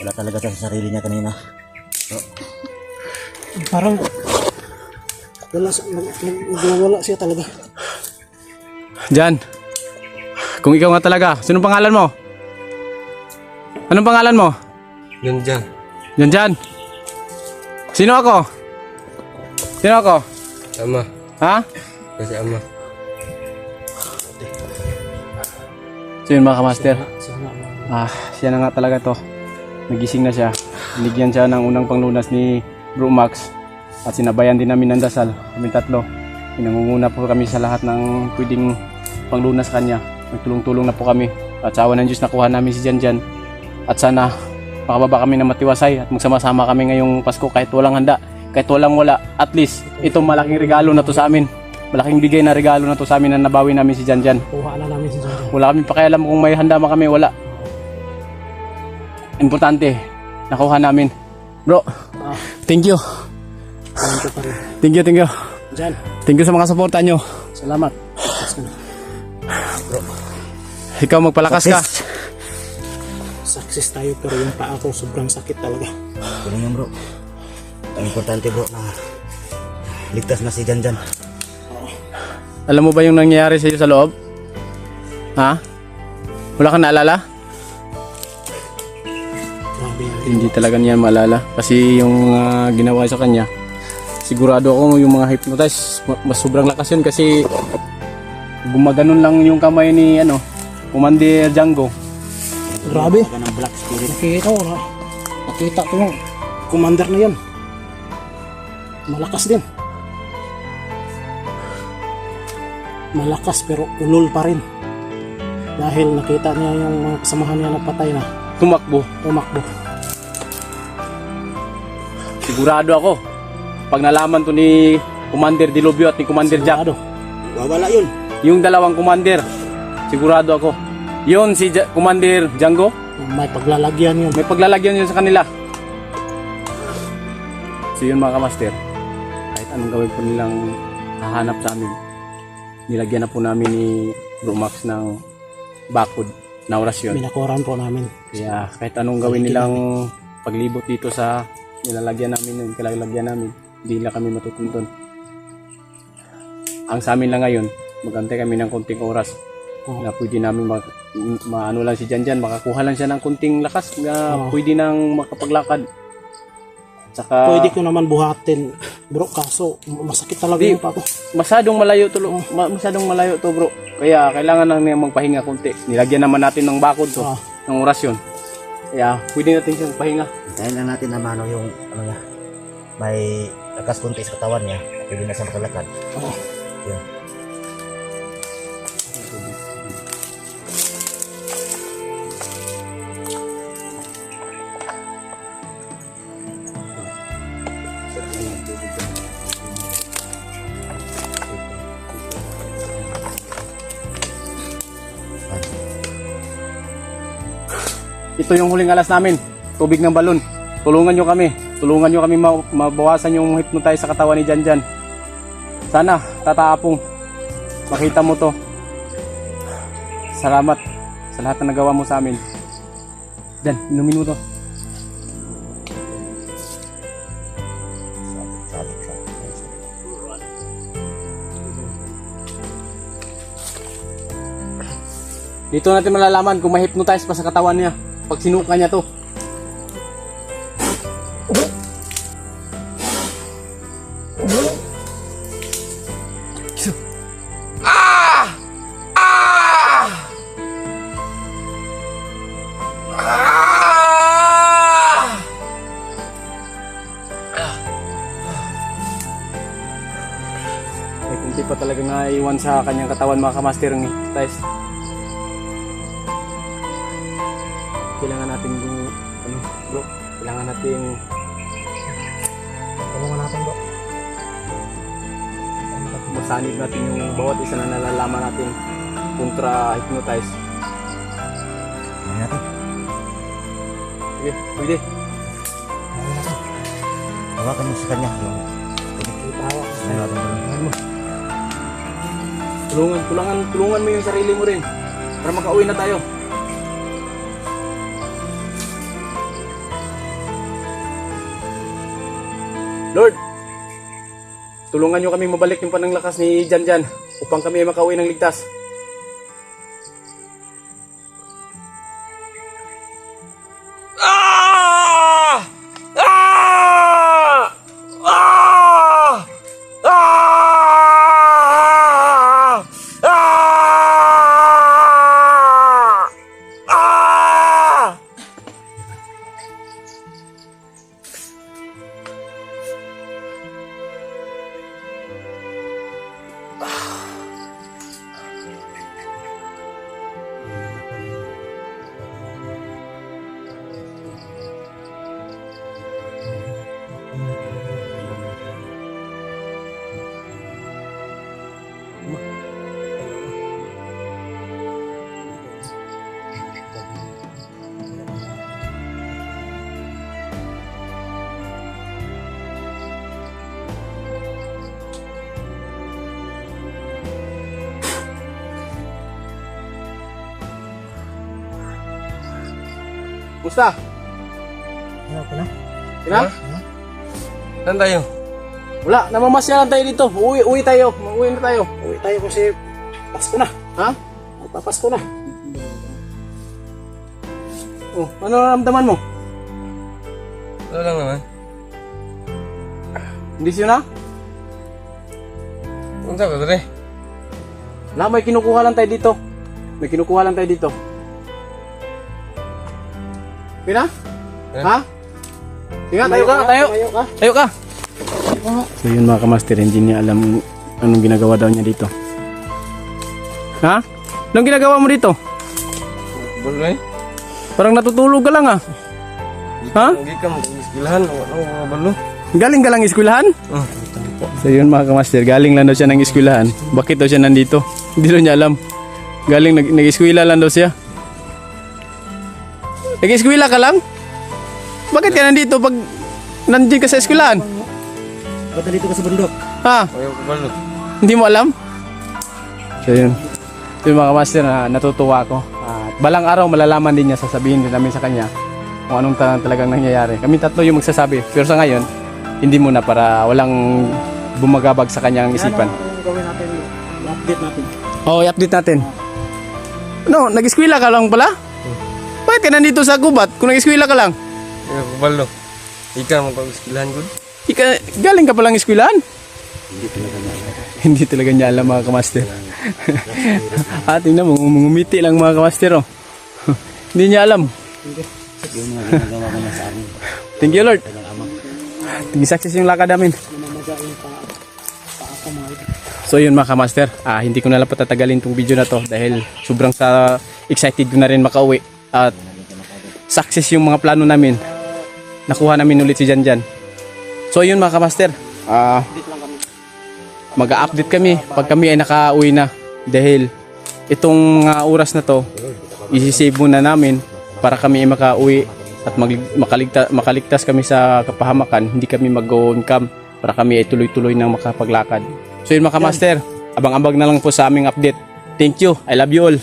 Wala talaga siya sa sarili niya kanina. So, Parang wala siya talaga. Jan, kung ikaw nga talaga, sinong pangalan mo? Anong pangalan mo? Jan. Jan. Sino ako? Sino ako? Ama. Ha? Kasi ama. So yun mga kamaster. Sana Siya na nga talaga to. Nagising na siya. Binigyan siya ng unang panglunas ni Bro Max. At sinabayan din namin ng dasal. Kami tatlo. Pinangunguna po kami sa lahat ng pwedeng panglunas kanya. Nagtulong-tulong na po kami. At sa awa ng Diyos nakuha namin si Jan. At sana makababa kami na matiwasay at magsama-sama kami ngayong Pasko kahit walang handa, kahit walang wala. At least itong malaking regalo na to sa amin. Malaking bigay na regalo na to sa amin na nabawi namin si Jan. kuha na namin si Jan. Wala kami pakialam kung may handa man kami, wala. Importante, nakuha namin. Bro, thank you. Thank you pa rin. Thank you. Jan, Thank you sa mga suporta nyo. salamat. Tapos ka na. Ikaw magpalakas ka. Success tayo pero yung paa ko sobrang sakit talaga. ganun yan bro. Ang importante bro na ligtas na si Jan. Alam mo ba yung nangyayari sa iyo sa loob? Ha? Wala kang naalala? Grabe yan. Hindi talaga niya maalala. Kasi yung ginawa sa kanya, sigurado ako yung mga hypnotize, mas sobrang lakas yun kasi gumaganon lang yung kamay ni Commander Django. Grabe. Ka ng black spirit. Nakita ko yung commander na yan. Malakas din. Malakas pero ulol pa rin. Dahil nakita niya yung mga kasamahan niya na patay na Tumakbo. tumakbo. Sigurado ako. Pag nalaman to ni Commander Dilobio at ni Commander Jack, Sigurado. Wawala yun. yung dalawang commander, sigurado ako. Yun si Commander Django, May paglalagyan yun. may paglalagyan yun sa kanila. So yun mga kamaster, kahit anong gawin po nilang hahanap sa amin, nilagyan na po namin ni Bro Max ng bakod na orasyon. Binakoran po namin. Kaya kahit anong gawin nilang paglibot dito sa nilalagyan namin, yung kilalagyan namin, hindi na kami matutuntun. Ang sa amin lang ngayon, magantay kami ng konting oras na pwede namin maano lang si Jan, makakuha lang siya ng konting lakas na pwede nang makapaglakad. Saka Pwede ko naman buhatin, bro, kaso masakit talaga Di. yung paa ko. masyadong malayo to bro. Kaya kailangan lang niya magpahinga konti. Nilagyan naman natin ng bakod to, ng orasyon. Kaya pwede natin siyang pahinga. Dahil lang natin na mano yung niya. May lakas kunti sa katawan niya. Pwede na siya makalakad. Yun. Ito yung huling alas namin, tubig ng balon. Tulungan nyo kami mabawasan yung hypnotize sa katawan ni Jan. Sana, tataapong, makita mo to. Salamat sa lahat na nagawa mo sa amin. Jan, inumin mo to. Sabi ka. Dito natin malalaman kung ma-hypnotize pa sa katawan niya pag sinuka niya to. May kunti pa talaga naiwan sa kanyang katawan mga kamaster ng hypnotize. Kailangan natin bro, kailangan natin Tulungan natin, bro. masanib natin yung bawat isa na nalalaman natin kontra hypnotize. Ano natin? Sige, pwede. Hawakan mo sa kanya. Yung Itawa. ano natin doon. Tulungan mo yung sarili mo rin para makauwi na tayo. Lord, tulungan nyo kami mabalik yung pananglakas ni Janjan upang kami ay makauwi ng ligtas. Musta? Ano ko na? Sina? Saan tayo? Wala, namamasyalan tayo dito. Uwi tayo. Uwi na tayo. Uwi tayo kasi Pasko na. Ha? Magpapasko na. Oh, ano nararamdaman mo? Wala lang naman. Hindi siya na? Kung saan ka, Dre? Wala, may kinukuha lang tayo dito. May kinukuha lang tayo dito. Pina? Ha? Tingnan, tayo ka, tayo. Tayo ka. So yun mga kamaster, hindi niya alam anong ginagawa daw niya dito. Ha? Anong ginagawa mo dito? Balo eh? Parang natutulog ka lang ah. Ha? Hindi ka mag-iskilahan. Wala balo. Galing ka lang eskwelahan? Oh. So yun mga kamaster, galing lang daw siya ng eskwelahan. Bakit daw siya nandito? Hindi daw niya alam. Galing nag-eskwela lang daw siya. Nag-eskwela ka lang? Bakit ka nandito pag nandiyan ka sa eskwelahan? Ba't dito ka sa bundok? Ha? Ayaw ko balo. Hindi mo alam? So yun. So yun mga kamaster, na natutuwa ako. At balang araw malalaman din niya, sasabihin din namin sa kanya kung anong talagang nangyayari. Kami tatlo yung magsasabi. Pero sa ngayon, hindi muna para walang bumagabag sa kanyang isipan. Ano gawin natin? I-update natin. Oo, i-update natin. No, nag-eskwela ka lang pala? Bakit ka nandito sa gubat kung nag-eskwela ka lang? Ayaw ko balo. Ikaw mag-iskilahan ko. Galing ka palang eskwelahan? Hindi talaga niya alam mga kamaster. Tingnan mo, ngumiti lang mga kamaster oh. Hindi niya alam. Yung mga ginagawa ko na sa amin. Thank you Lord. Tingin success yung lakad namin. Namamaga yung paa ko mga ito. So yun mga kamaster, hindi ko na lang patatagalin tong video na to dahil sobrang excited ko na rin makauwi. At success yung mga plano namin. Nakuha namin ulit si Janjan. So yun mga kamaster, mag-update kami pag kami ay nakauwi na. Dahil itong mga oras na to, isi-save muna namin para kami ay makauwi at makaligtas kami sa kapahamakan. Hindi kami mag-go-on cam para kami ay tuloy-tuloy nang makapaglakad. So yun mga kamaster, abang-abang na lang po sa aming update. Thank you, I love you all.